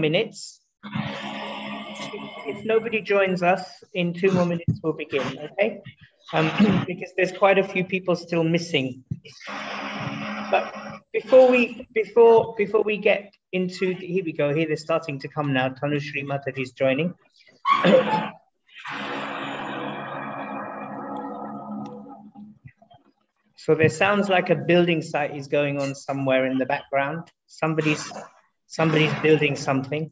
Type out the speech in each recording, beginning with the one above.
minutes. If nobody joins us, in 2 more minutes we'll begin, okay? Because there's quite a few people still missing. But before we get into, here we go, here they're starting to come now. Tanushri Mataji is joining. So there sounds like a building site is going on somewhere in the background. Somebody's building something.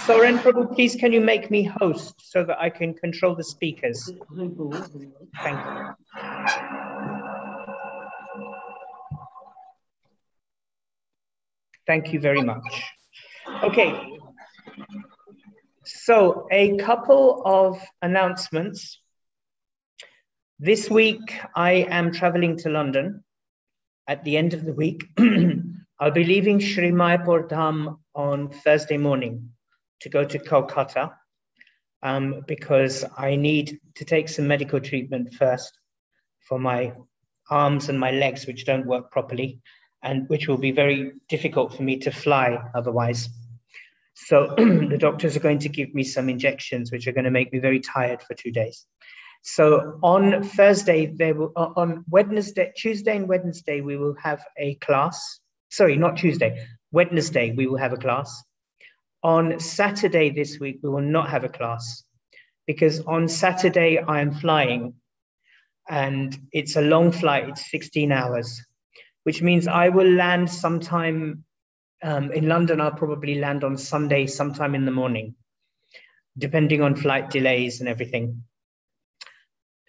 Soren Prabhu, please can you make me host so that I can control the speakers? Thank you. Thank you very much. Okay. So a couple of announcements. This week, I am traveling to London. At the end of the week, I'll be leaving Sri Mayapur Dham on Thursday morning to go to Kolkata because I need to take some medical treatment first for my arms and my legs, which don't work properly, and which will be very difficult for me to fly otherwise. So the doctors are going to give me some injections, which are going to make me very tired for 2 days. So on Thursday, on Wednesday, Tuesday and Wednesday, we will have a class. Sorry, not Tuesday, Wednesday, we will have a class. On Saturday this week, we will not have a class because on Saturday I am flying and it's a long flight, it's 16 hours, which means I will land sometime in London. I'll probably land on Sunday, sometime in the morning, depending on flight delays and everything.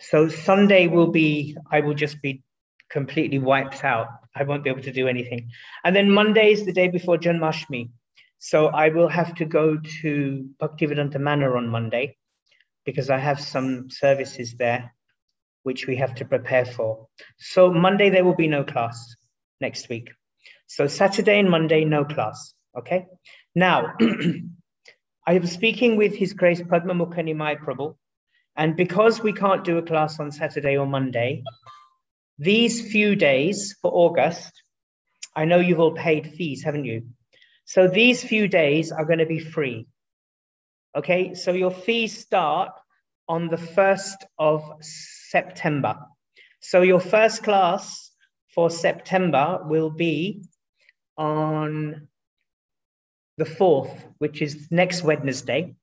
So Sunday I will just be completely wiped out. I won't be able to do anything. And then Monday is the day before Janmashtami. So I will have to go to Bhaktivedanta Manor on Monday because I have some services there, which we have to prepare for. So Monday, there will be no class next week. So Saturday and Monday, no class, okay? Now, I am speaking with His Grace Padma Mukha Nimai Prabhu, and because we can't do a class on Saturday or Monday, these few days for August, I know you've all paid fees, haven't you? So these few days are going to be free. Okay, so your fees start on the 1st of September. So your first class for September will be on the 4th, which is next Wednesday.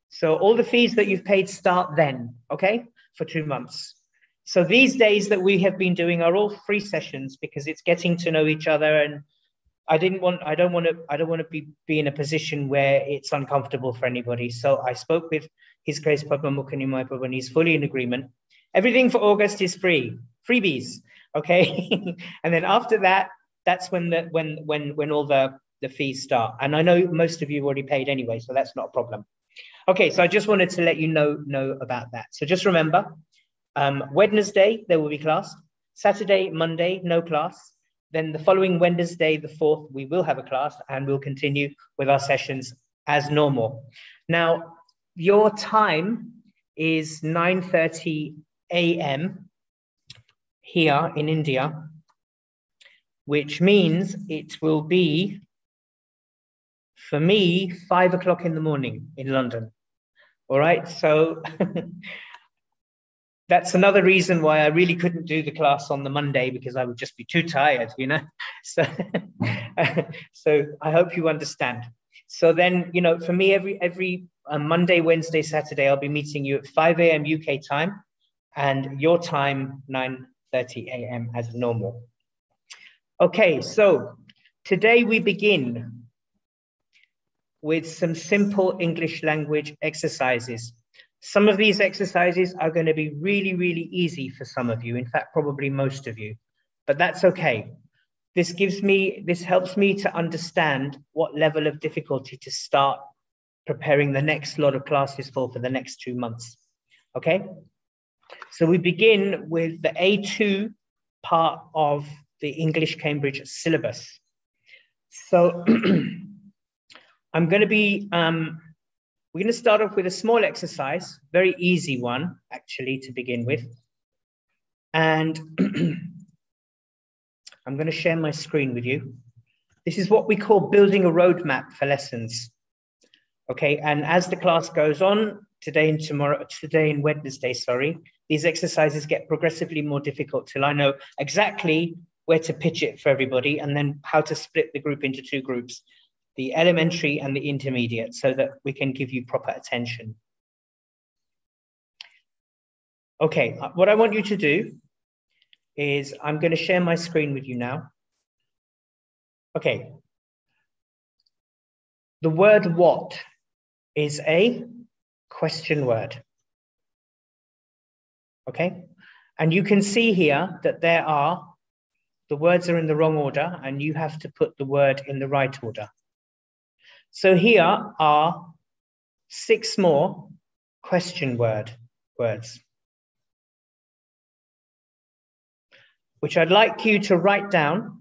So all the fees that you've paid start then, okay, for 2 months. So these days that we have been doing are all free sessions because it's getting to know each other, and I don't want to be in a position where it's uncomfortable for anybody. So I spoke with His Grace Padma Mukha Nimai Prabhu, and he's fully in agreement. Everything for August is free, freebies, okay? And then after that, that's when all the fees start. And I know most of you already paid anyway, so that's not a problem. Okay, so I just wanted to let you know about that. So just remember, Wednesday, there will be class. Saturday, Monday, no class. Then the following Wednesday, the 4th, we will have a class and we'll continue with our sessions as normal. Now, your time is 9:30 a.m. here in India, which means it will be, for me, 5 o'clock in the morning in London. All right, so that's another reason why I really couldn't do the class on the Monday, because I would just be too tired, you know. So, so I hope you understand. So then, you know, for me, every Monday, Wednesday, Saturday, I'll be meeting you at 5 a.m. UK time, and your time 9:30 a.m. as normal. Okay, so today we begin with some simple English language exercises. Some of these exercises are going to be really, really easy for some of you. In fact, probably most of you, but that's okay. This helps me to understand what level of difficulty to start preparing the next lot of classes for the next 2 months. Okay. So we begin with the A2 part of the English Cambridge syllabus. So I'm going to be, we're going to start off with a small exercise, very easy one, actually, to begin with. And I'm going to share my screen with you. This is what we call building a roadmap for lessons. Okay, and as the class goes on, today and Wednesday, sorry, these exercises get progressively more difficult till I know exactly where to pitch it for everybody and then how to split the group into two groups, the elementary and the intermediate, so that we can give you proper attention. Okay, what I want you to do is I'm going to share my screen with you now. Okay. The word what is a question word. Okay. And you can see here that the words are in the wrong order and you have to put the word in the right order. So here are 6 more question words, which I'd like you to write down.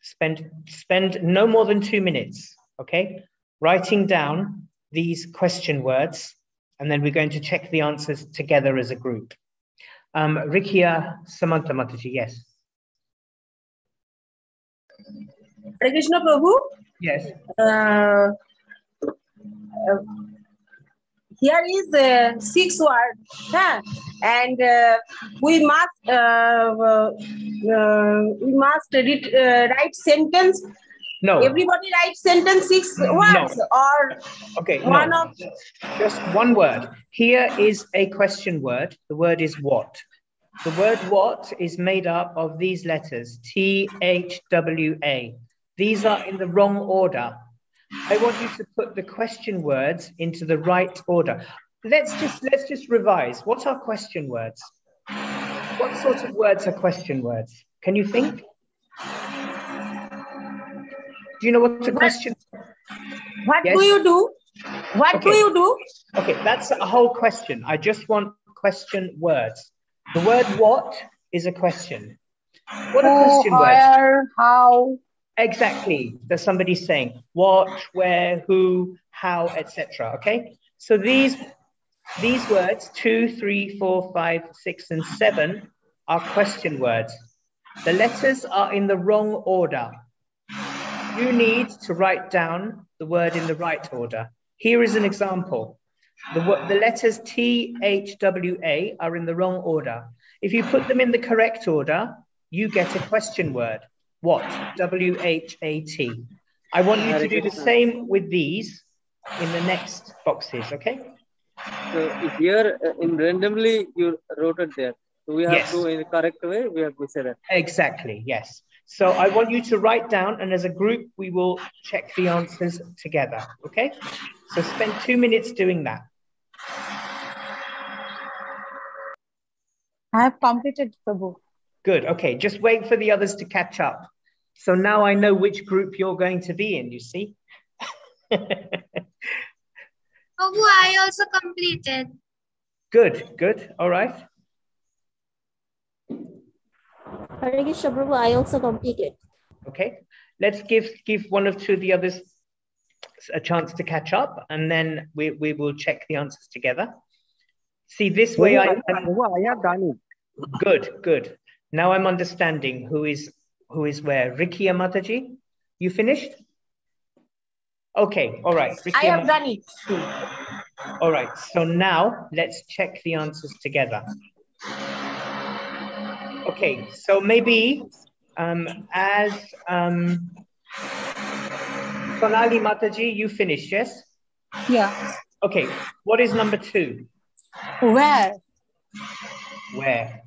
Spend no more than 2 minutes, okay, writing down these question words, and then we're going to check the answers together as a group. Rikia Samantha Mataji, yes. Hare Krishna Prabhu. Yes. Here is 6 words, huh? And we must write sentence. No. Everybody write sentence 6 words, no. Or okay, one no. of just one word. Here is a question word. The word is what. The word what is made up of these letters, THWA. These are in the wrong order. I want you to put the question words into the right order. Let's just revise. What are question words? What sort of words are question words? Can you think? Do you know what a question? What yes? do you do? What okay. do you do? Okay, that's a whole question. I just want question words. The word what is a question. What are question words? Where, how? Exactly. There's somebody saying what, where, who, how, etc. Okay. So these words 2, 3, 4, 5, 6, and 7 are question words. The letters are in the wrong order. You need to write down the word in the right order. Here is an example. The letters THWA are in the wrong order. If you put them in the correct order, you get a question word. What? WHAT. I want you to do the same with these in the next boxes, okay? So here in randomly you wrote it there. So we have yes. to, in the correct way, we have to say that. Exactly, yes. So I want you to write down, and as a group, we will check the answers together, okay? So spend 2 minutes doing that. I have completed, Prabhu. Good, okay. Just wait for the others to catch up. So now I know which group you're going to be in, you see? Prabhu, I also completed. Good, good, all right. Hare Krishna Prabhu, I also completed. Okay, let's give one or two of the others a chance to catch up, and then we will check the answers together. See, this way I have done it. Good, good. Now I'm understanding who is where. Rikia Mataji, you finished? Okay, all right. I have done it. All right, so now let's check the answers together. Okay, so maybe as Sonali Mataji, you finished, yes? Yeah. Okay, what is number 2? Where? Where?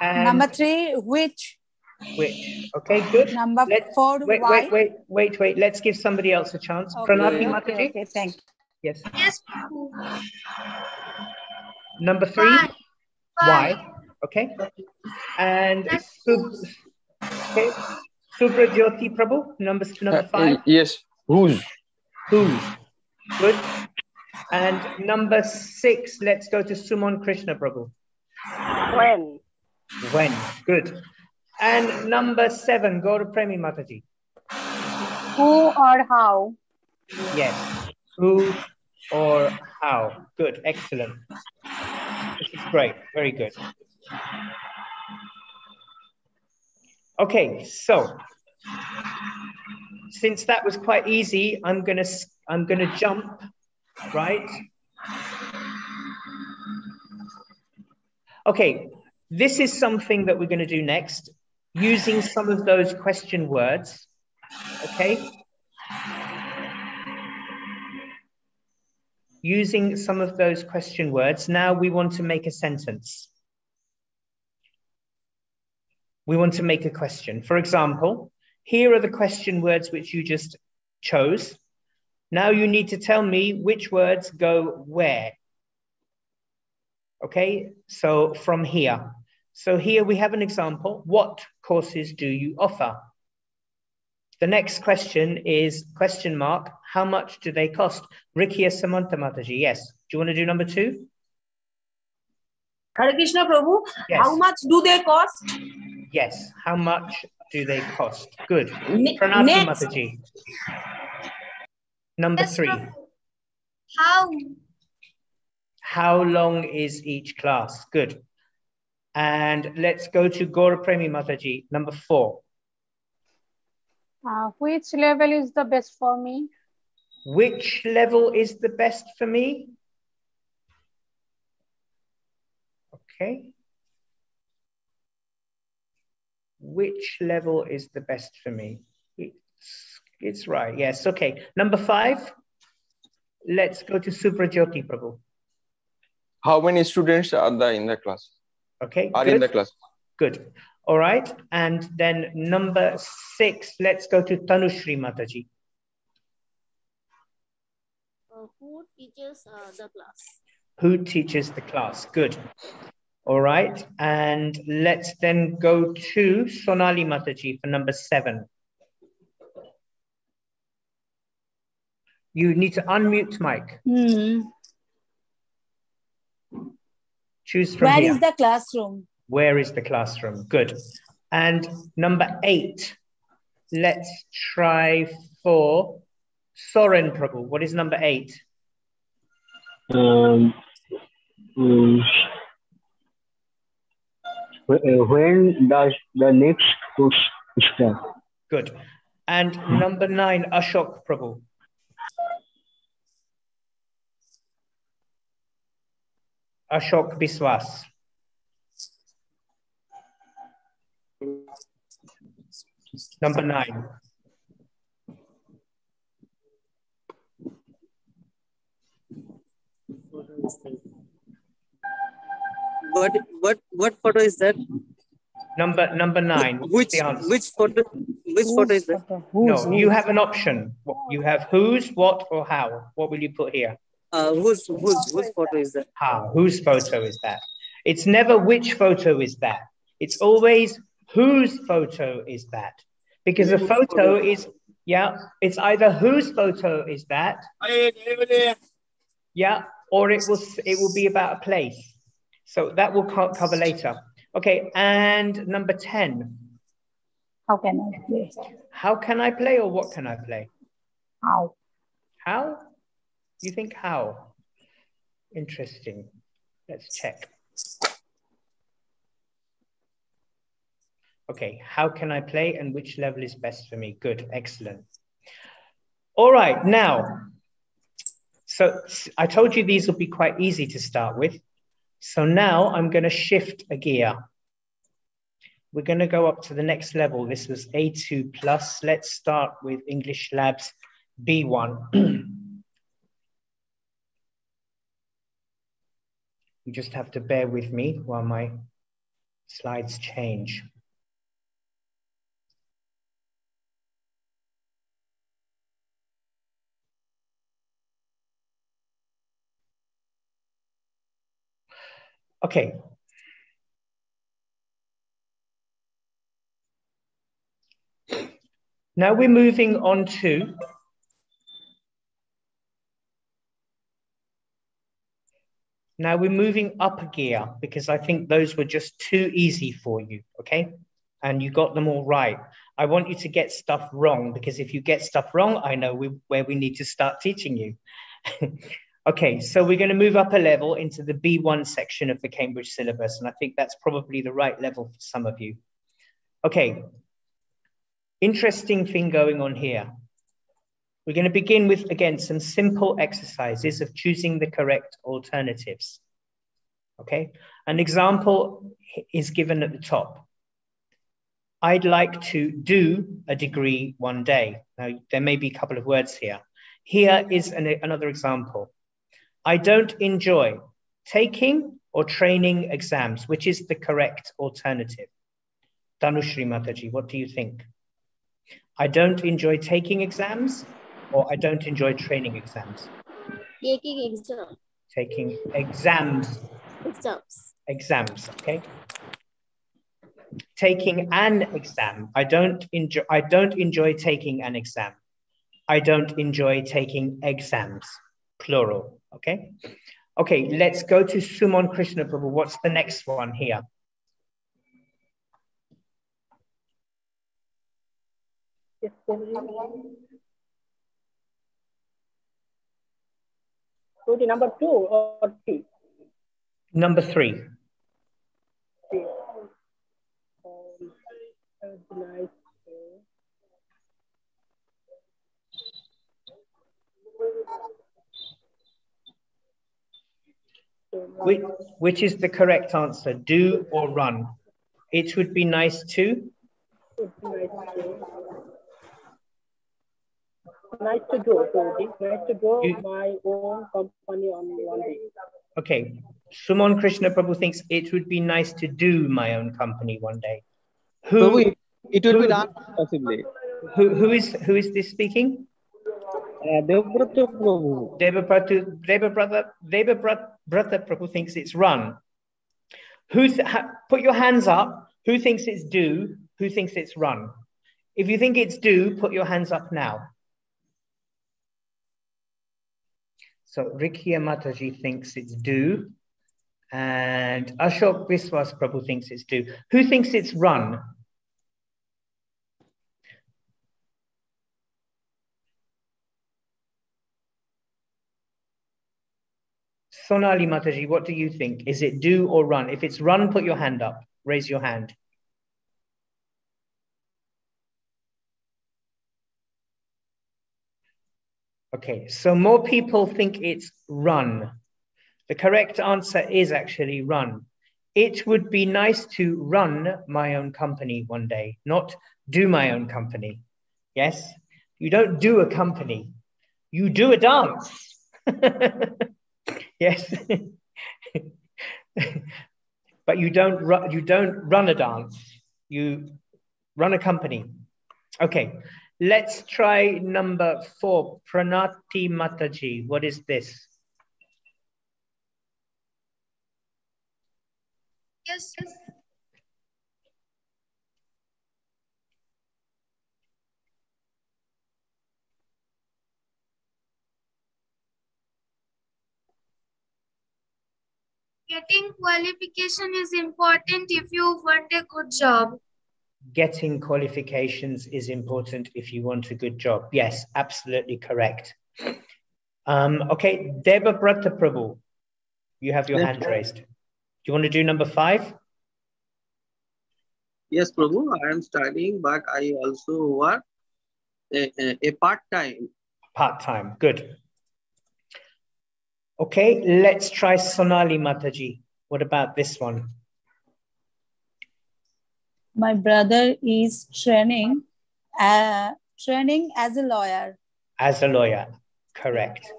And number 3, which? Which? Okay, good. Number 4, why? Wait. Let's give somebody else a chance. Okay, Pranati Mataji? okay, thank you. Yes. Yes, Prabhu. Number 3? Why? Okay. And Subrajyoti Prabhu, number 5? Yes. Whose? Whose? Good. And number 6, let's go to Suman Krishna Prabhu. When? When. Good. And number 7, go to Premi Mataji. Who or how? Yes. Who or how. Good. Excellent. This is great. Very good. Okay, so since that was quite easy, I'm gonna jump, right? Okay, this is something that we're going to do next, using some of those question words, okay? Using some of those question words, now we want to make a sentence. We want to make a question. For example, here are the question words which you just chose. Now you need to tell me which words go where. Okay, so from here. So here we have an example. What courses do you offer? The next question is question mark. How much do they cost? Rikiya Samanta Mataji, yes. Do you want to do number 2? Hare Krishna Prabhu, Yes. how much do they cost? Yes, how much do they cost? Good. Pranati Next. Mataji. Number Yes, 3. Prabhu. How? How long is each class? Good. And let's go to Gaura Premi Mataji, number 4. Which level is the best for me? Which level is the best for me? Okay. Which level is the best for me? It's right. Yes. Okay. Number 5. Let's go to Suprajyoti Prabhu. How many students are there in the class? Okay. Are good. in the class? Good. All right. And then number 6. Let's go to Tanushri Mataji. Who teaches the class? Who teaches the class? Good. All right. And let's then go to Sonali Mataji for number 7. You need to unmute mic. Choose from Where here. is the classroom? Where is the classroom? Good. And number 8. Let's try for Soren Prabhu. What is number 8? When does the next course start? Good. And number 9, Ashok Prabhu. Ashok Biswas. Number 9. What photo is that? Number 9. Which the answer? which photo is that? No, you have an option. You have whose, what, or how. What will you put here? Whose photo is that? How? Whose photo is that? It's never which photo is that. It's always whose photo is that. Because a photo is, yeah, it's either whose photo is that, yeah, or it will be about a place. So that will cover later. Okay, and number 10. How can I play? How can I play, or what can I play? How? How? You think how? Interesting. Let's check. Okay, how can I play and which level is best for me? Good, excellent. All right, now, so I told you these will be quite easy to start with. So now I'm going to shift a gear. We're going to go up to the next level. This was A2 plus. Let's start with English Labs B1. You just have to bear with me while my slides change. Okay. Now we're moving on to up a gear because I think those were just too easy for you, okay? And you got them all right. I want you to get stuff wrong because if you get stuff wrong, I know where we need to start teaching you. Okay, so we're going to move up a level into the B1 section of the Cambridge syllabus, and I think that's probably the right level for some of you. Okay, Interesting thing going on here. We're going to begin with, again, some simple exercises of choosing the correct alternatives. Okay, an example is given at the top. I'd like to do a degree one day. Now, there may be a couple of words here. Here is another example. I don't enjoy taking or training exams, which is the correct alternative. Tanushri Mataji, what do you think? I don't enjoy taking exams, or I don't enjoy training exams? Taking exam. Taking exams. Exams. Okay. Taking an exam. I don't enjoy taking an exam. I don't enjoy taking exams. Plural. Okay. Okay, let's go to Suman Krishna Prabhu. What's the next one here? Number 2 or 3? Number 3. Which is the correct answer? Do or run? It would be nice to. Nice to do my own company on one day. Okay, Suman Krishna Prabhu thinks it would be nice to do my own company one day. Prabhu, it will be done possibly. Who is this speaking? Devabrata Prabhu. Devabrata Prabhu thinks it's run. Put your hands up. Who thinks it's do? Who thinks it's run? If you think it's do, put your hands up now. So Rikiya Mataji thinks it's do, and Ashok Biswas Prabhu thinks it's do. Who thinks it's run? Sonali Mataji, what do you think? Is it do or run? If it's run, put your hand up. Raise your hand. Okay, so more people think it's run. The correct answer is actually run. It would be nice to run my own company one day, not do my own company. Yes, you don't do a company, you do a dance. Yes, but you don't run a dance. You run a company. Okay. Let's try number 4, Pranati Mataji. What is this? Yes. Getting qualification is important if you want a good job. Getting qualifications is important if you want a good job. Yes, absolutely correct. Okay, Devabrata Prabhu, you have your hand raised. Do you want to do number 5? Yes, Prabhu, I am studying, but I also work a part-time. Part-time, good. Okay, let's try Sonali Mataji. What about this one? My brother is training as a lawyer. As a lawyer, correct.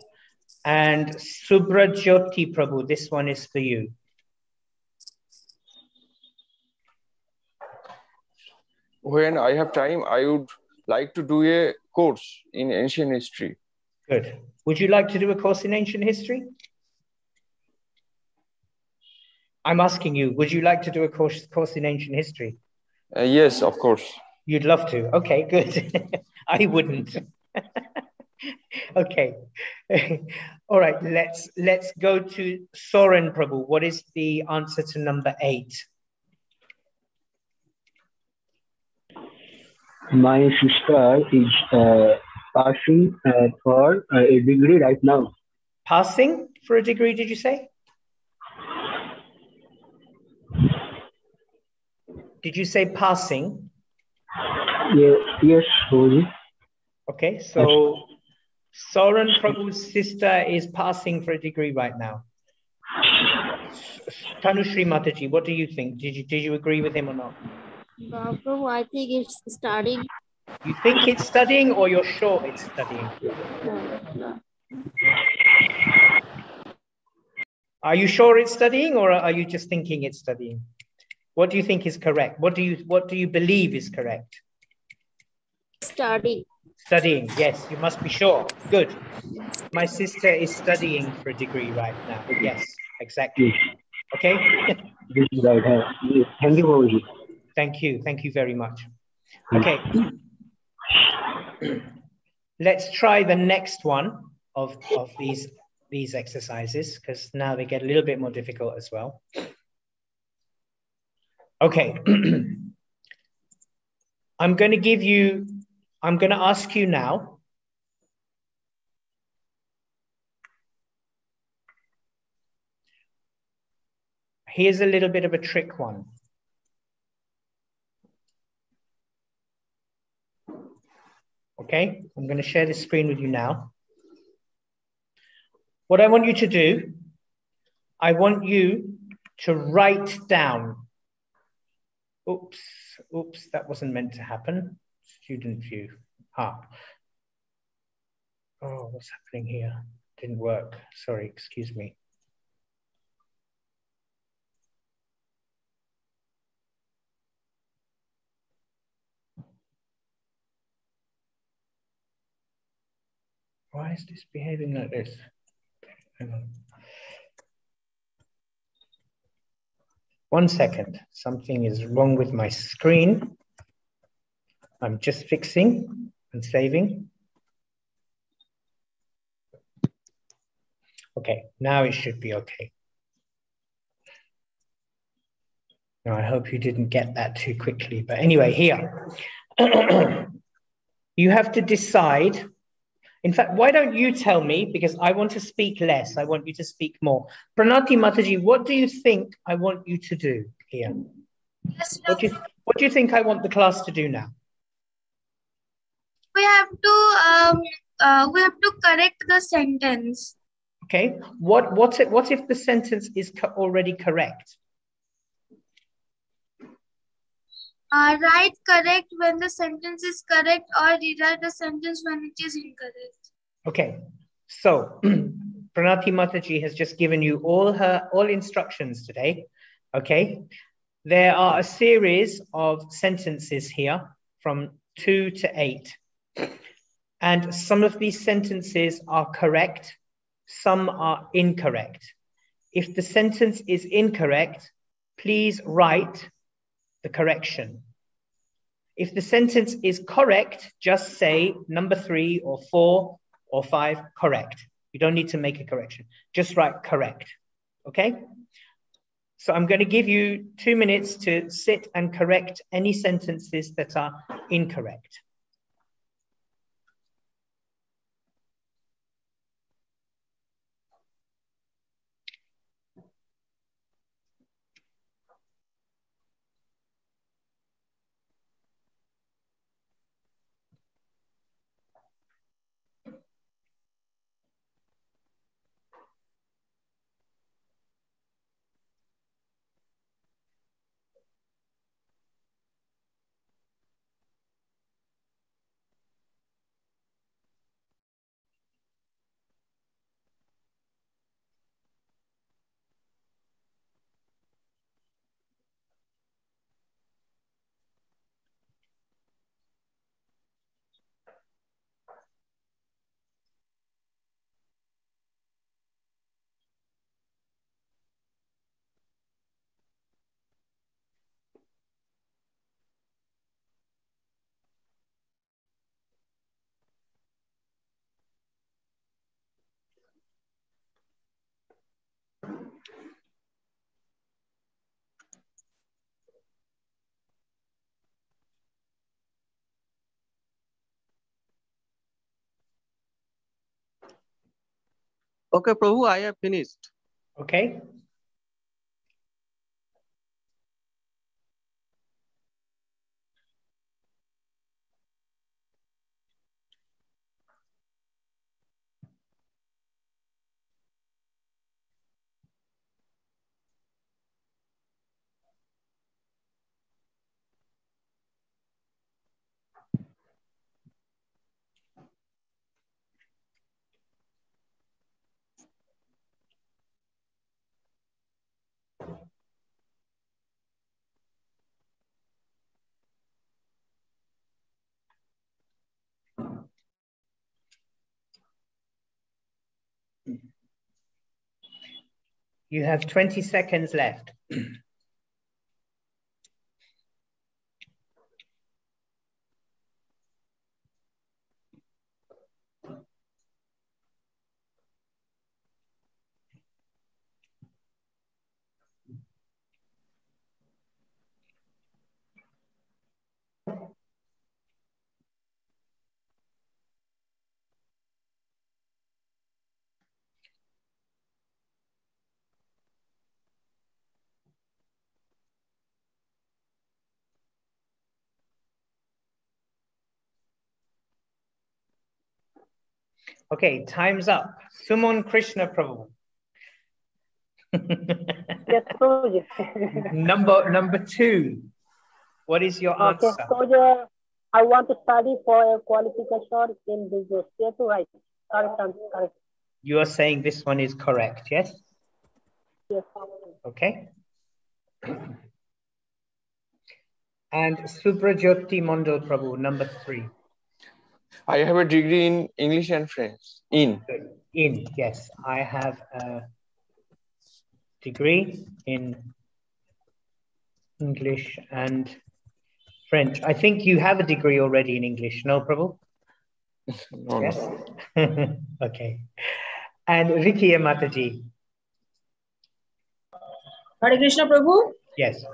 And Subrajyoti Prabhu, this one is for you. When I have time, I would like to do a course in ancient history. Good. Would you like to do a course in ancient history? I'm asking you, would you like to do a course in ancient history? Yes, of course. You'd love to. Okay, good. I wouldn't. Okay. All right, let's go to Soren Prabhu. What is the answer to number 8? My sister is passing for a degree right now. Passing for a degree, did you say? Did you say passing? Yes, Prabhuji. Okay, so Soren Prabhu's sister is passing for a degree right now. Tanushri Mataji, what do you think? Did you agree with him or not? Prabhu, I think it's studying. You think it's studying, or you're sure it's studying? No. Are you sure it's studying, or are you just thinking it's studying? What do you think is correct? What do you believe is correct? Studying. Studying, yes, you must be sure. Good. My sister is studying for a degree right now. Yes, exactly. Okay. This is right. Yes. Thank you, Prabhuji. Thank you very much. Okay. Let's try the next one of these exercises, because now they get a little bit more difficult as well. Okay. I'm going to ask you now. Here's a little bit of a trick one. Okay, I'm going to share the screen with you now. What I want you to do, I want you to write down. Oops, that wasn't meant to happen. Student view. Oh, what's happening here? Didn't work. Sorry, excuse me. Why is this behaving like this? Hang on. 1 second. Something is wrong with my screen. I'm just fixing and saving. Okay, now it should be okay. Now, I hope you didn't get that too quickly. But anyway, here. You have to decide. In fact, why don't you tell me, because I want to speak less. I want you to speak more. Pranati Mataji, what do you think I want you to do here? Yes, What do you think I want the class to do now? we have to correct the sentence. Okay. What if the sentence is already correct? Write correct when the sentence is correct, or rewrite the sentence when it is incorrect. Okay. So Pranati Mataji has just given you all instructions today. Okay. There are a series of sentences here from 2 to 8. And some of these sentences are correct, some are incorrect. If the sentence is incorrect, please write the correction. If the sentence is correct, just say number 3 or 4 or 5, correct. You don't need to make a correction. Just write correct. Okay? So I'm going to give you 2 minutes to sit and correct any sentences that are incorrect. Okay, Prabhu, I have finished. Okay. You have 20 seconds left. Okay, time's up. Suman Krishna Prabhu. Yes, Prabhuji. Number 2. What is your Okay, answer? so I want to study for a qualification in business. Yes, right. Correct. You are saying this one is correct, yes? Yes. Okay. And Subrajyoti Mondal Prabhu, number 3. I have a degree in English and French. In, yes. I have a degree in English and French. I think you have a degree already in English, no, Prabhu? No, yes? no. Okay. And Rikiya Mataji. Hare Krishna Prabhu. Yes.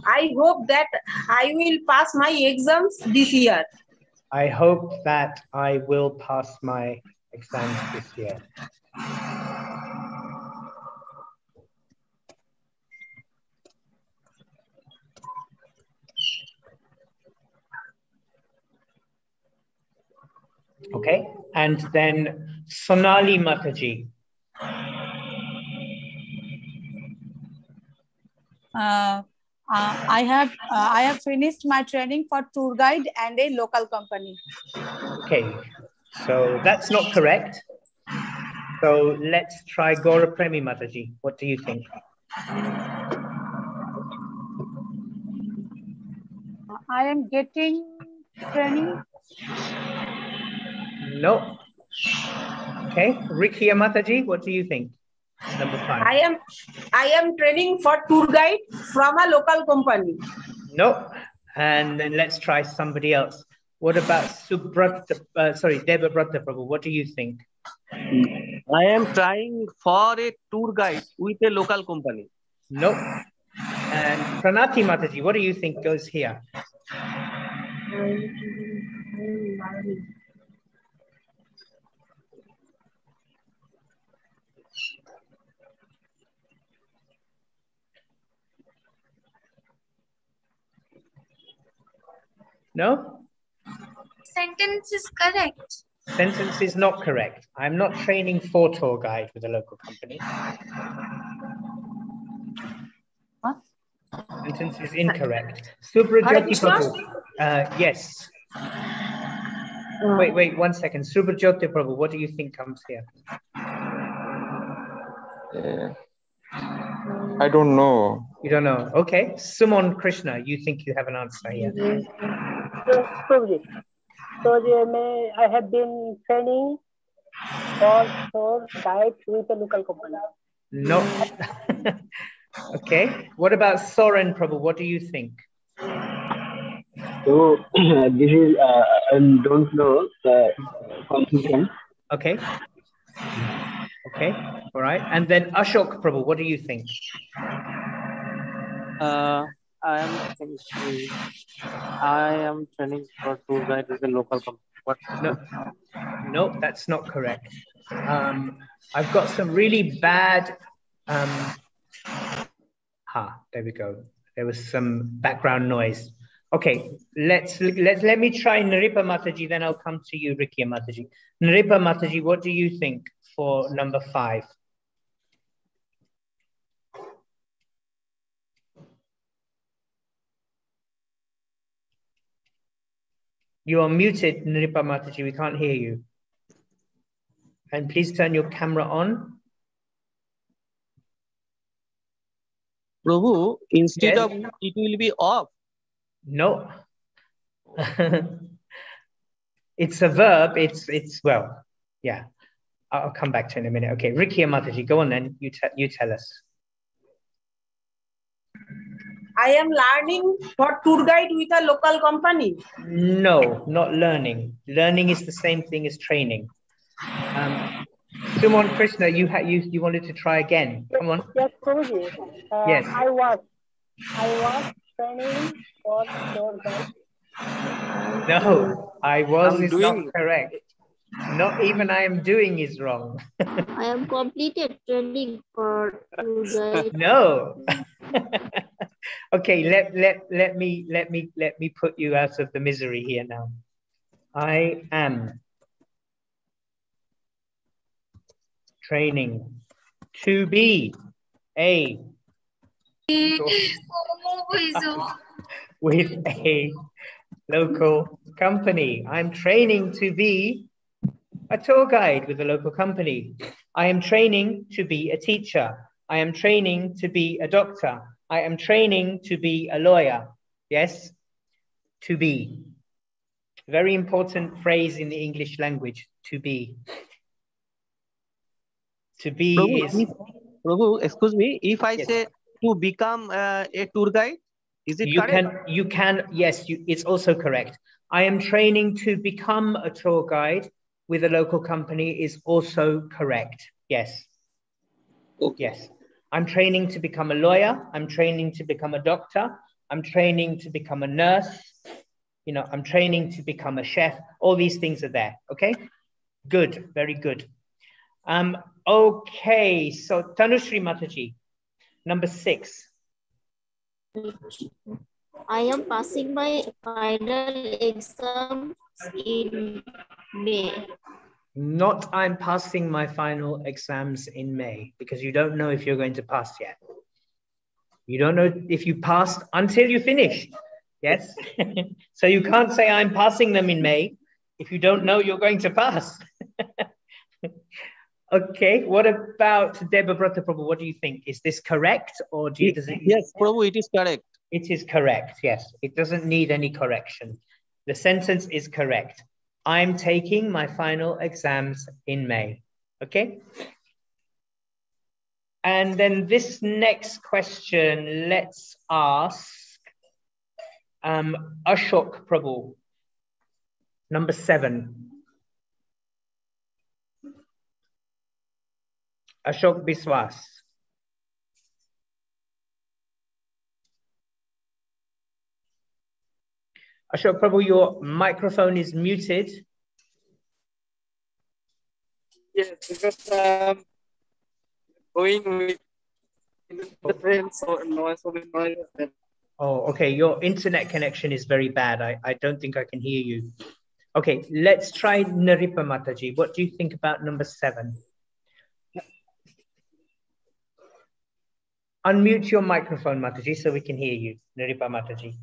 I hope that I will pass my exams this year. I hope that I will pass my exams this year. Okay, and then Sonali Mataji. I have finished my training for tour guide and a local company. Okay, so that's not correct. So let's try Gaura Premi Mataji. What do you think? I am getting training. No. Okay, Rikiya Mataji, what do you think? Number 5. I am training for tour guide from a local company. No. And then let's try somebody else. What about Deva Brata Prabhu? What do you think? I am trying for a tour guide with a local company. No. And Pranati Mataji, what do you think goes here? No? Sentence is correct. Sentence is not correct. I'm not training for tour guide with a local company. What? Sentence is incorrect. Subrajyoti Prabhu. Yes. Wait, 1 second. Subrajyoti Prabhu, what do you think comes here? I don't know. You don't know. Okay. Suman Krishna, you think you have an answer here? So I have been training for tour guide with a local company. No. Okay. What about Soren Prabhu? What do you think? So this is I don't know confusion. Okay. Okay. All right. And then Ashok Prabhu, what do you think? I am training for tour guide with a local company. What? No, that's not correct. I've got some really bad. There we go. There was some background noise. Okay, let me try Nripa Mataji, then I'll come to you, Rikiya Mataji. Nripa Mataji, what do you think for number 5? You are muted, Nripa Mataji. We can't hear you. And please turn your camera on. Prabhu, instead Yes. of it will be off. No. It's a verb. It's well, yeah. I'll come back to it in a minute. Okay, Rikia Mataji, go on then. You tell us. I am learning for tour guide with a local company. No, not learning. Learning is the same thing as training. Suman Krishna, you wanted to try again. Come on. Yes, Prabhuji. Yes. I was training for tour guide. No, I was I'm is doing- not correct. Not even I am doing is wrong. I have completed training for tour guide. No. Okay, let me put you out of the misery here now. I am training to be a with a local company. I'm training to be a tour guide with a local company. I am training to be a teacher. I am training to be a doctor. I am training to be a lawyer. Yes, to be. Very important phrase in the English language, to be. To be is... Prabhu, excuse me, if I Yes. say to become a tour guide, is it correct? You can, yes, it's also correct. I am training to become a tour guide with a local company is also correct. Yes. Okay. Yes. I'm training to become a lawyer. I'm training to become a doctor. I'm training to become a nurse. You know, I'm training to become a chef. All these things are there. Okay. Good. Very good. Okay. So Tanushri Mataji, number 6. I am passing my final exams in May. Not I'm passing my final exams in May, because you don't know if you're going to pass yet. You don't know if you passed until you finish. Yes. So you can't say I'm passing them in May if you don't know you're going to pass. Okay. What about Debabrata Prabhu? What do you think? Is this correct, or does it? Yes, Prabhu, it is correct. It is correct. Yes. It doesn't need any correction. The sentence is correct. I'm taking my final exams in May. Okay. And then this next question, let's ask Ashok Prabhu, number 7. Ashok Biswas. Ashok Prabhu, your microphone is muted. Yes, because going with the train, so noise. Oh, okay. Your internet connection is very bad. I don't think I can hear you. Okay, let's try Naripa Mataji. What do you think about number 7? Unmute your microphone, Mataji, so we can hear you. Naripa Mataji.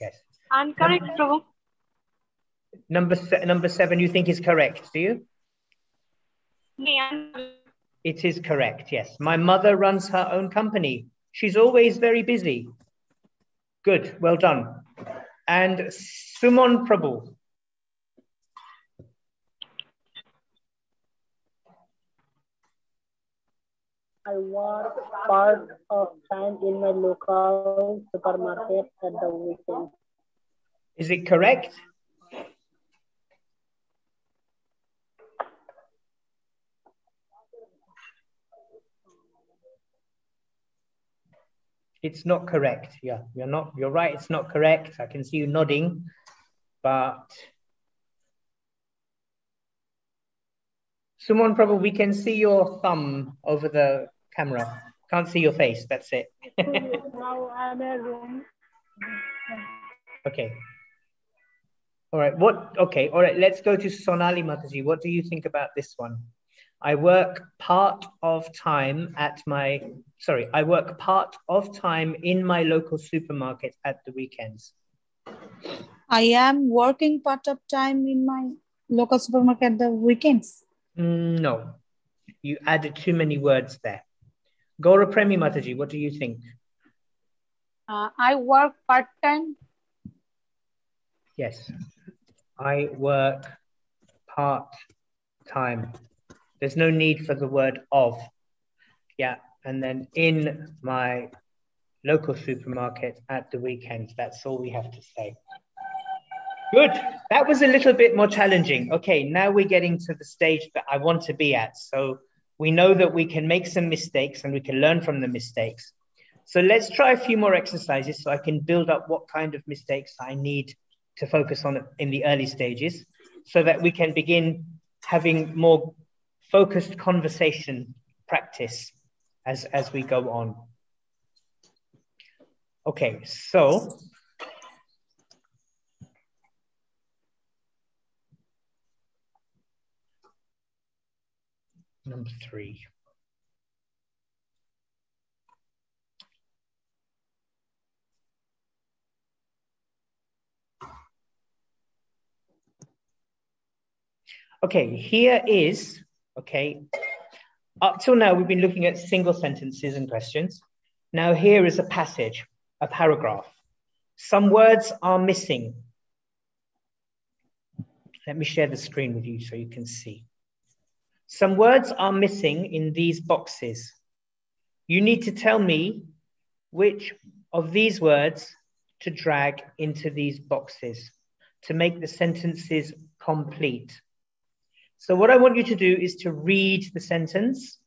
Yes. I'm correct, Prabhu. Number 7, you think is correct, do you? Yeah. It is correct, yes. My mother runs her own company. She's always very busy. Good, well done. And Suman Prabhu. I work part of time in my local supermarket at the weekend. Is it correct? It's not correct. Yeah, you're right. It's not correct. I can see you nodding, but Suman Prabhu, we can see your thumb over the camera. Can't see your face. That's it. Now I'm at room. Okay. All right. Okay. All right. Let's go to Sonali Mataji. What do you think about this one? I work part of time in my local supermarket at the weekends. I am working part of time in my local supermarket at the weekends. No, you added too many words there. Gaura Premi Mataji, what do you think? I work part-time. Yes, I work part-time. There's no need for the word of. Yeah, and then in my local supermarket at the weekends. That's all we have to say. Good. That was a little bit more challenging. Okay, now we're getting to the stage that I want to be at. So we know that we can make some mistakes and we can learn from the mistakes. So let's try a few more exercises so I can build up what kind of mistakes I need to focus on in the early stages so that we can begin having more focused conversation practice as we go on. Okay, so number 3. Okay, here is, okay, up till now we've been looking at single sentences and questions. Now here is a passage, a paragraph. Some words are missing. Let me share the screen with you so you can see. Some words are missing in these boxes. You need to tell me which of these words to drag into these boxes to make the sentences complete. So what I want you to do is to read the sentence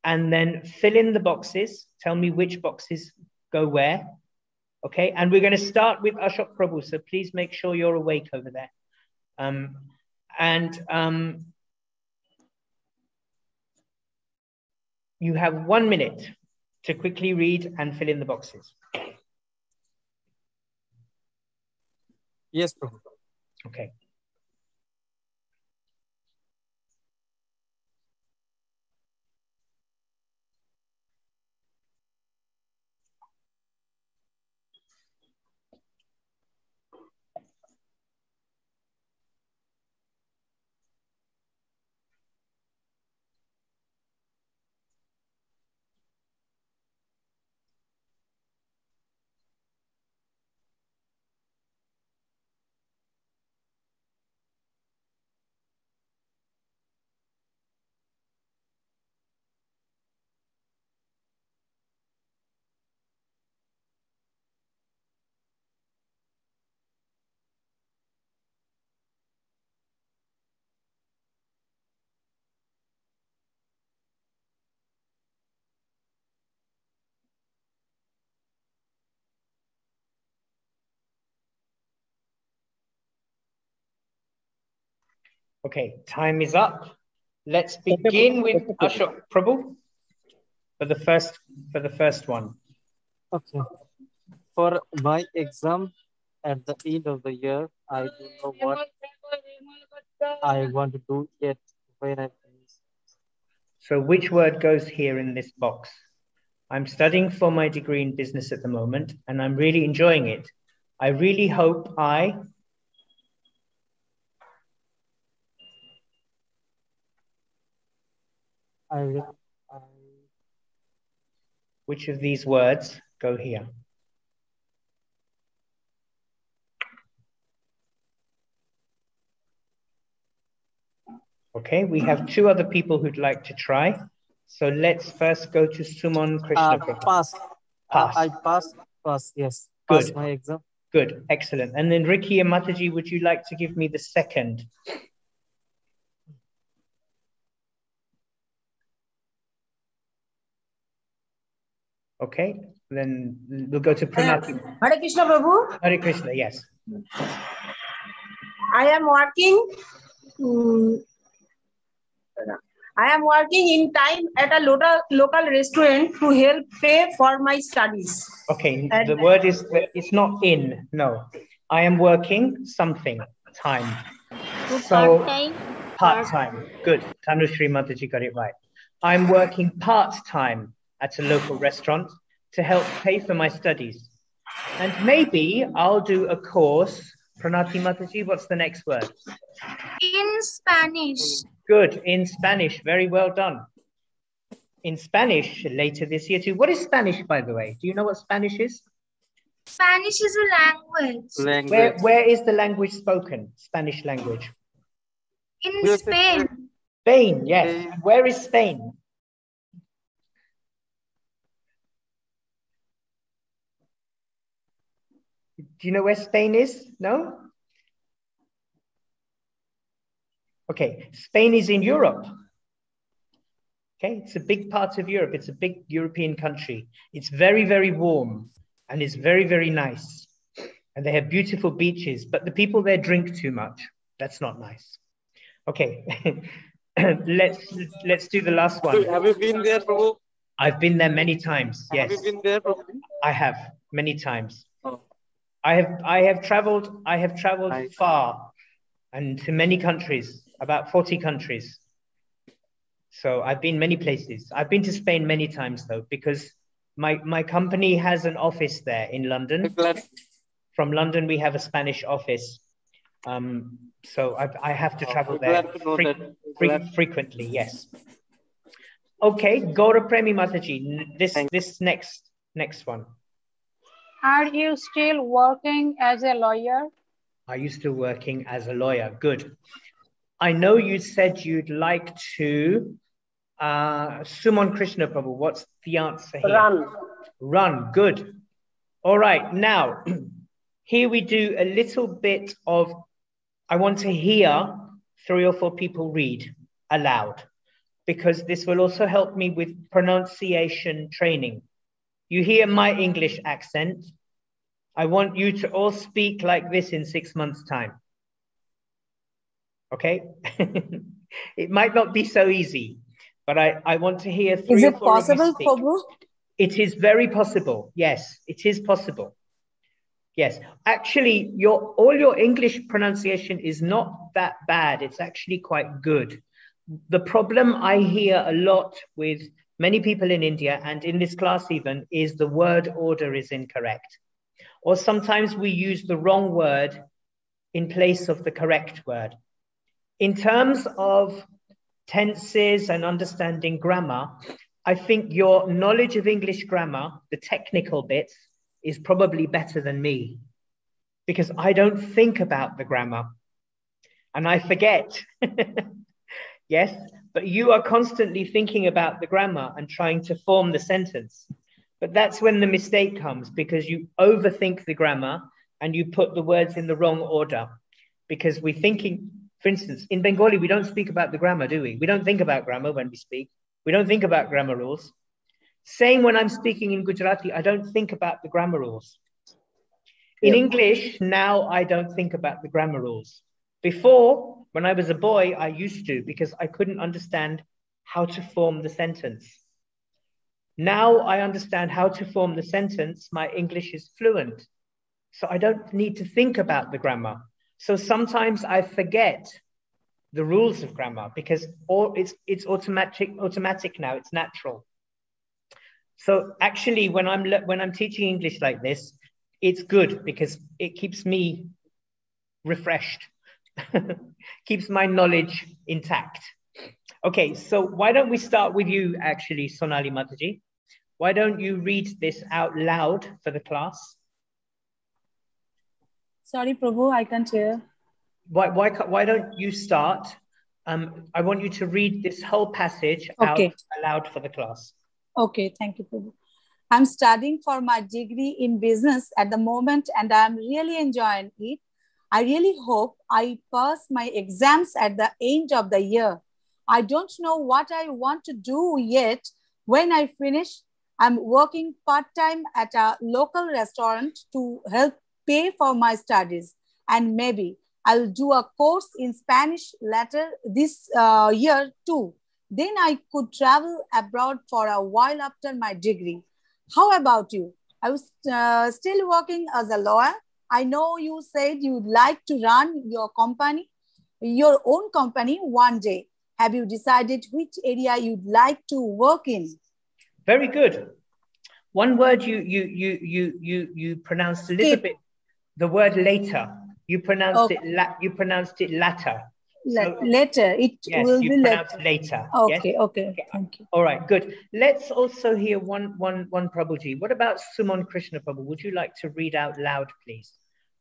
and then fill in the boxes. Tell me which boxes go where. Okay, and we're going to start with Ashok Prabhu, so please make sure you're awake over there. You have 1 minute to quickly read and fill in the boxes. Yes, Prabhu. Okay. Okay, time is up. Let's begin with Ashok Prabhu for the first one. Okay. For my exam at the end of the year, I don't know what I want to do yet when I finish. So which word goes here in this box? I'm studying for my degree in business at the moment, and I'm really enjoying it. I really hope Which of these words go here? Okay, we have 2 other people who'd like to try. So let's first go to Suman Krishna. Pass. Pass. I pass, yes. Good. Pass my exam. Good, excellent. And then Ricky and Mataji, would you like to give me the second? Okay, then we'll go to Pranati. Hare Krishna Prabhu. Hare Krishna, yes. I am working in time at a local restaurant to help pay for my studies. Okay, and the word is, it's not in, no. I am working something, time. So, Part-time. Part-time, good. Tanushri Mataji got it right. I'm working part-time at a local restaurant to help pay for my studies. And maybe I'll do a course. Pranati Mataji, what's the next word? In Spanish. Good, in Spanish, very well done. In Spanish later this year too. What is Spanish, by the way? Do you know what Spanish is? Spanish is a language. Where is the language spoken? Spanish language. In Spain. Spain, yes. And where is Spain? Do you know where Spain is? No? Okay, Spain is in Europe. Okay, it's a big part of Europe. It's a big European country. It's very, very warm and it's very, very nice. And they have beautiful beaches, but the people there drink too much. That's not nice. Okay, let's do the last one. Have you been there, Prabhu? I've been there many times. Yes. Have you been there, Prabhu? I have many times. Oh. I have traveled far and to many countries, about 40 countries. So I've been many places. I've been to Spain many times though, because my company has an office there in London. From London, we have a Spanish office. So I have to travel there frequently, yes. Okay, Gaurav Premi Mataji, this next one. Are you still working as a lawyer? Are you still working as a lawyer? Good. I know you said you'd like to, Suman Krishna Prabhu, what's the answer here? Run, good. All right, now, here we do a little bit of, I want to hear 3 or 4 people read aloud, because this will also help me with pronunciation training. You hear my English accent. I want you to all speak like this in 6 months' time. Okay? It might not be so easy, but I want to hear 3 or 4 of you speak. Is it possible, Prabhu? It is very possible. Yes, it is possible. Yes, actually, all your English pronunciation is not that bad. It's actually quite good. The problem I hear a lot with many people in India and in this class even is the word order is incorrect. Or sometimes we use the wrong word in place of the correct word. In terms of tenses and understanding grammar, I think your knowledge of English grammar, the technical bits, is probably better than me, because I don't think about the grammar and I forget. Yes, but you are constantly thinking about the grammar and trying to form the sentence. But that's when the mistake comes, because you overthink the grammar and you put the words in the wrong order. Because we're thinking, for instance, in Bengali, we don't speak about the grammar, do we? We don't think about grammar when we speak. We don't think about grammar rules. Same when I'm speaking in Gujarati, I don't think about the grammar rules. In English, now I don't think about the grammar rules. Before, when I was a boy, I used to, because I couldn't understand how to form the sentence. Now I understand how to form the sentence, my English is fluent. So I don't need to think about the grammar. So sometimes I forget the rules of grammar because it's automatic now, it's natural. So actually, when I'm teaching English like this, it's good because it keeps me refreshed, keeps my knowledge intact. Okay, so why don't we start with you, actually, Sonali Mataji? Why don't you read this out loud for the class? Sorry, Prabhu, I can't hear. Why don't you start? I want you to read this whole passage out aloud for the class. Okay, thank you, Prabhu. I'm studying for my degree in business at the moment and I'm really enjoying it. I really hope I pass my exams at the end of the year. I don't know what I want to do yet. When I finish, I'm working part-time at a local restaurant to help pay for my studies. And maybe I'll do a course in Spanish later this year too. Then I could travel abroad for a while after my degree. How about you? I was still working as a lawyer. I know you said you'd like to run your own company one day. Have you decided which area you'd like to work in? Very good. One word you pronounced a little bit. The word later. You pronounced it. You pronounced it latter. So, later. Yes, will you be pronounced later. Okay. Yes? Okay. Thank you. All right. Good. Let's also hear one Prabhuji. What about Suman Krishna Prabhu? Would you like to read out loud, please?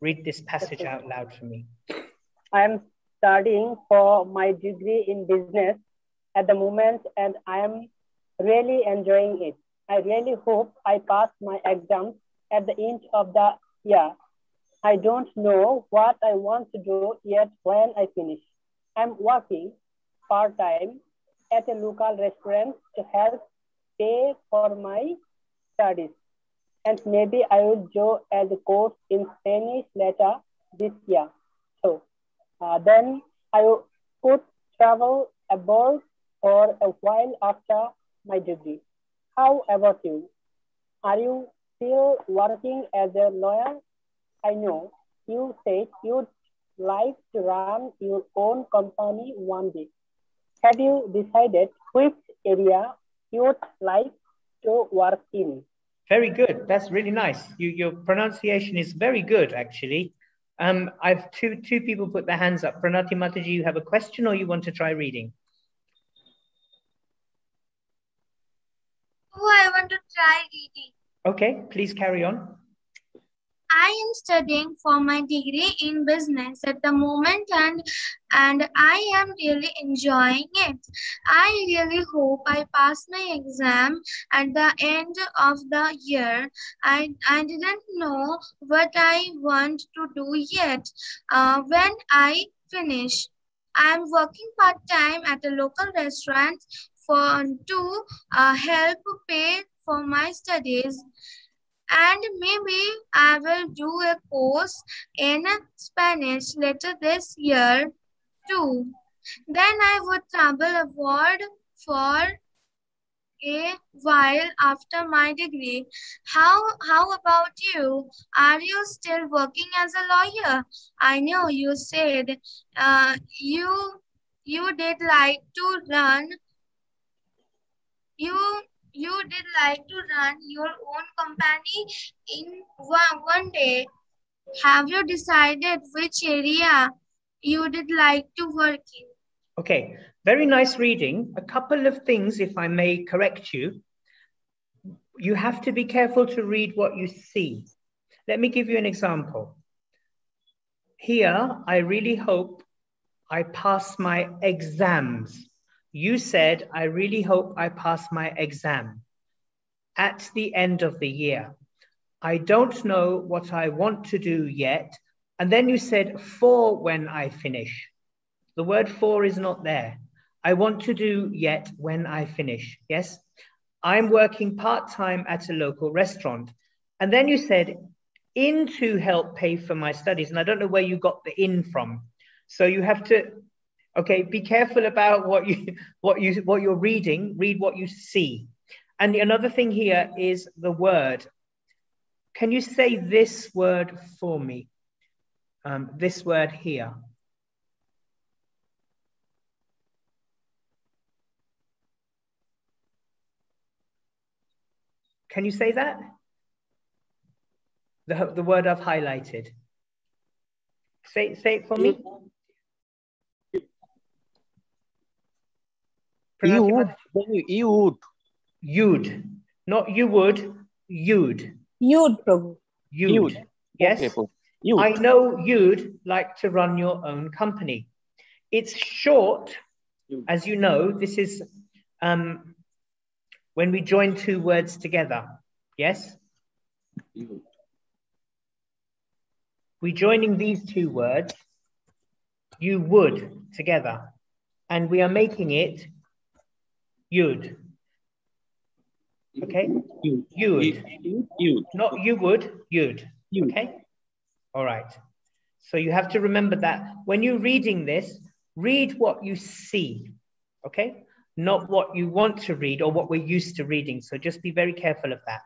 Read this passage out loud for me. I am studying for my degree in business at the moment, and I am really enjoying it. I really hope I pass my exams at the end of the year. I don't know what I want to do yet when I finish. I'm working part-time at a local restaurant to help pay for my studies. And maybe I will join as a course in Spanish later this year. So then I could travel abroad for a while after my degree. How about you? Are you still working as a lawyer? I know you said you'd like to run your own company one day. Have you decided which area you'd like to work in? Very good. That's really nice. Your pronunciation is very good, actually. I've two people put their hands up. Pranati Mataji, you have a question or you want to try reading? Oh, I want to try reading. Okay, please carry on. I am studying for my degree in business at the moment, and I am really enjoying it. I really hope I pass my exam at the end of the year. I didn't know what I want to do yet. When I finish, I am working part-time at a local restaurant to help pay for my studies. And maybe I will do a course in Spanish later this year too. Then I would travel abroad for a while after my degree. How about you? Are you still working as a lawyer? I know you said you did like to run you did like to run your own company in one day. Have you decided which area you did like to work in? Okay, very nice reading. A couple of things, if I may correct you. You have to be careful to read what you see. Let me give you an example. Here, I really hope I pass my exams. You said, I really hope I pass my exam at the end of the year. I don't know what I want to do yet. And then you said, for when I finish. The word for is not there. I want to do yet when I finish. Yes? I'm working part-time at a local restaurant. And then you said, in to help pay for my studies. And I don't know where you got the in from. So you have to, okay, be careful about what you're reading. Read what you see. And another thing here is the word. Can you say this word for me? This word here. Can you say that? The word I've highlighted. Say it for me. You would. You'd. Not you would. You'd. You'd, Prabhu. You'd. Yes. Okay, you'd. I know you'd like to run your own company. It's short, as you know. This is when we join two words together. Yes. We're joining these two words, you would, together. And we are making it you'd. Okay? You'd. Not you would, you'd. Okay? All right. So you have to remember that when you're reading this, read what you see. Okay? Not what you want to read or what we're used to reading. So just be very careful of that.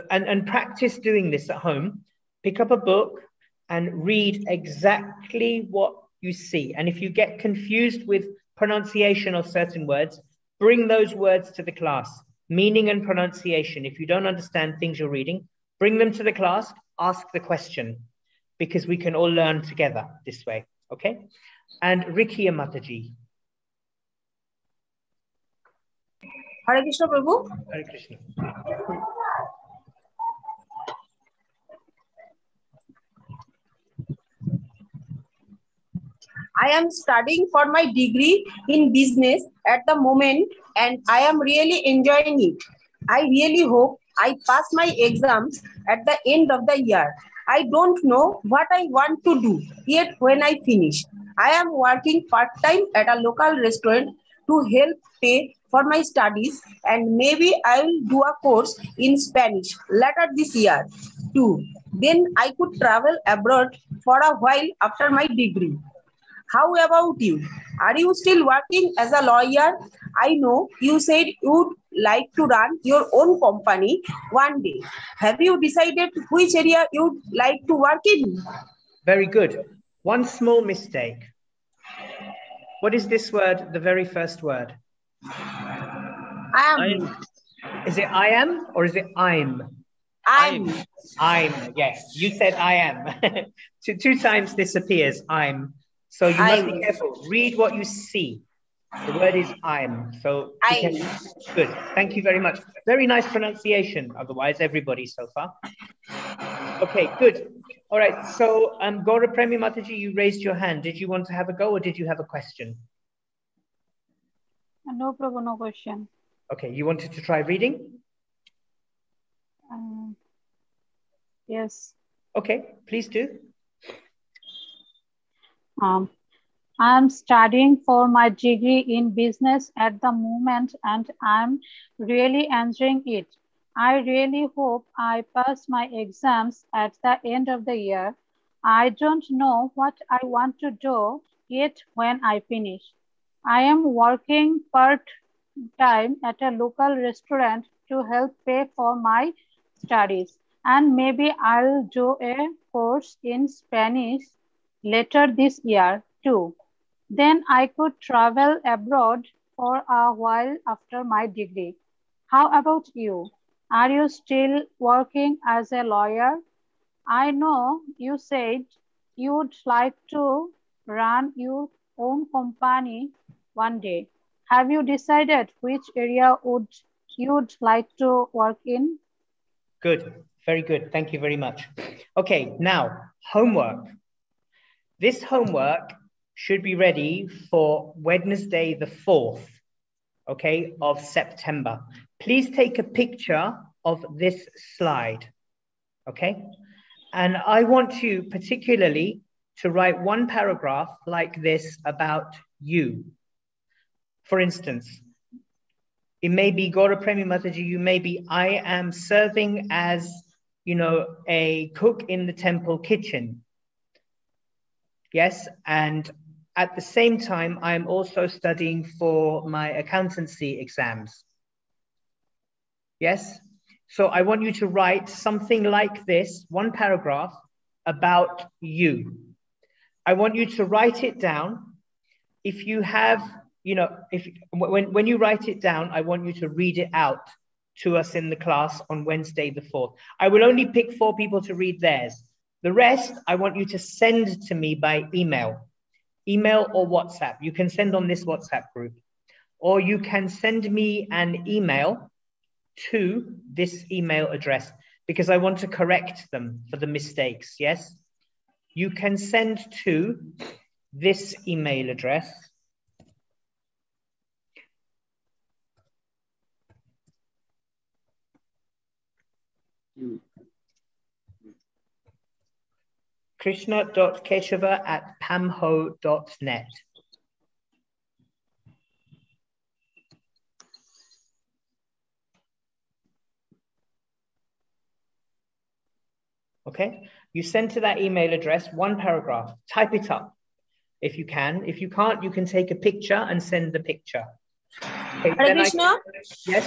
And practice doing this at home. Pick up a book and read exactly what you see. And if you get confused with pronunciation of certain words, bring those words to the class. Meaning and pronunciation. If you don't understand things you're reading, bring them to the class, ask the question, because we can all learn together this way. Okay? And Rikiya Mataji. Hare Krishna, Prabhu. Hare Krishna. I am studying for my degree in business at the moment and I am really enjoying it. I really hope I pass my exams at the end of the year. I don't know what I want to do yet when I finish. I am working part-time at a local restaurant to help pay for my studies and maybe I will do a course in Spanish later this year too. Then I could travel abroad for a while after my degree. How about you? Are you still working as a lawyer? I know you said you'd like to run your own company one day. Have you decided which area you'd like to work in? Very good. One small mistake. What is this word, the very first word? I am. Is it I am or is it I'm? I'm. Yes, you said I am. two times this appears, I'm. So you must be careful. Read what you see. The word is I'm. So good. Thank you very much. Very nice pronunciation. Otherwise, everybody so far. Okay, good. All right. So, Gaura Premi Mataji, you raised your hand. Did you want to have a go or did you have a question? No, Prabhu, no question. Okay, you wanted to try reading? Yes. Okay, please do. I'm studying for my degree in business at the moment and I'm really enjoying it. I really hope I pass my exams at the end of the year. I don't know what I want to do yet when I finish. I am working part-time at a local restaurant to help pay for my studies and maybe I'll do a course in Spanish later this year too. Then I could travel abroad for a while after my degree. How about you? Are you still working as a lawyer? I know you said you'd like to run your own company one day. Have you decided which area you'd like to work in? Good. Very good. Thank you very much. Okay, now homework. This homework should be ready for Wednesday the 4th, okay, of September. Please take a picture of this slide, okay? And I want you particularly to write one paragraph like this about you. For instance, it may be Gaura Premi Mataji, you may be, I am serving as, a cook in the temple kitchen. Yes, and at the same time, I'm also studying for my accountancy exams. Yes, so I want you to write something like this, one paragraph about you. I want you to write it down. If you have, when you write it down, I want you to read it out to us in the class on Wednesday the 4th. I will only pick 4 people to read theirs. The rest, I want you to send to me by email or WhatsApp. You can send on this WhatsApp group, or you can send me an email to this email address because I want to correct them for the mistakes, yes? You can send to this email address. krishna.keshava@pamho.net. Okay, you send to that email address one paragraph, type it up if you can. If you can't, you can take a picture and send the picture. Okay, Hare Krishna. Yes.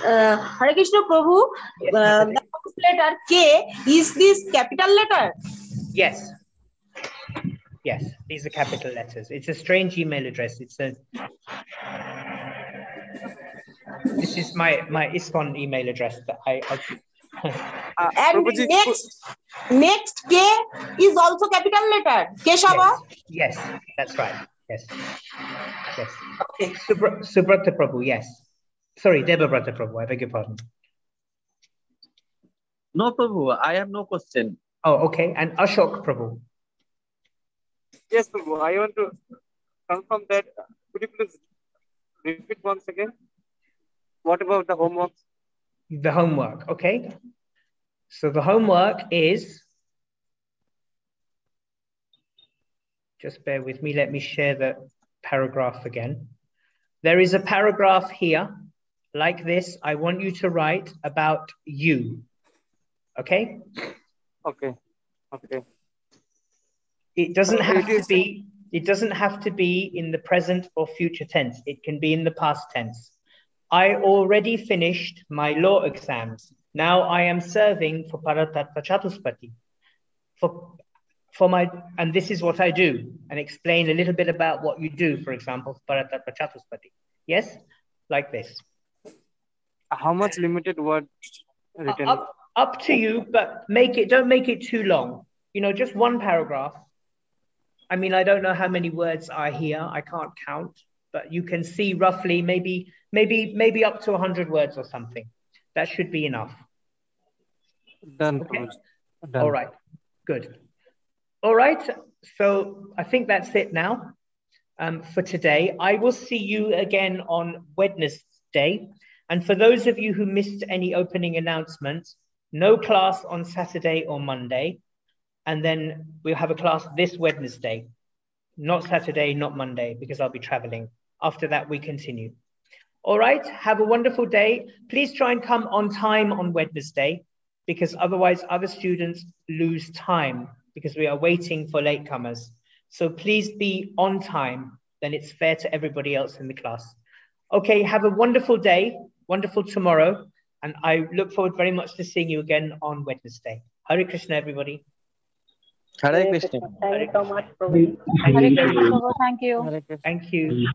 Hare Krishna Prabhu, yes, the first letter K, is this capital letter? Yes. Yes, these are capital letters. It's a strange email address. It's a. This is my ISKCON email address that I and next K is also capital letter. Keshava? Yes, that's right. Yes. Yes. Okay. Subrata Prabhu, yes. Sorry, Debabrata Prabhu, I beg your pardon. No, Prabhu, I have no question. Oh, okay. And Ashok Prabhu. Yes, Prabhu. I want to confirm that. Could you please repeat once again? What about the homework? The homework, okay? So the homework is, just bear with me, let me share the paragraph again. There is a paragraph here, like this. I want you to write about you, okay? Okay, okay. It doesn't have to be, it doesn't have to be in the present or future tense. It can be in the past tense. I already finished my law exams. Now I am serving for Paratattva Chatuspati. And this is what I do, and explain a little bit about what you do, for example, Paratattva Chatuspati. Yes? Like this. How much limited word written? Up to you, but don't make it too long. You know, just one paragraph. I mean, I don't know how many words are here. I can't count, but you can see roughly maybe up to 100 words or something. That should be enough. Done. Okay. Done. All right. Good. All right. So I think that's it now for today. I will see you again on Wednesday. And for those of you who missed any opening announcements, no class on Saturday or Monday. And then we'll have a class this Wednesday, not Saturday, not Monday, because I'll be traveling. After that, we continue. All right, have a wonderful day. Please try and come on time on Wednesday, because otherwise other students lose time because we are waiting for latecomers. So please be on time, then it's fair to everybody else in the class. Okay, have a wonderful day, wonderful tomorrow, and I look forward very much to seeing you again on Wednesday. Hare Krishna, everybody. Hare Krishna. Thank you so much, Prabhu. Thank you. Thank you. Thank you.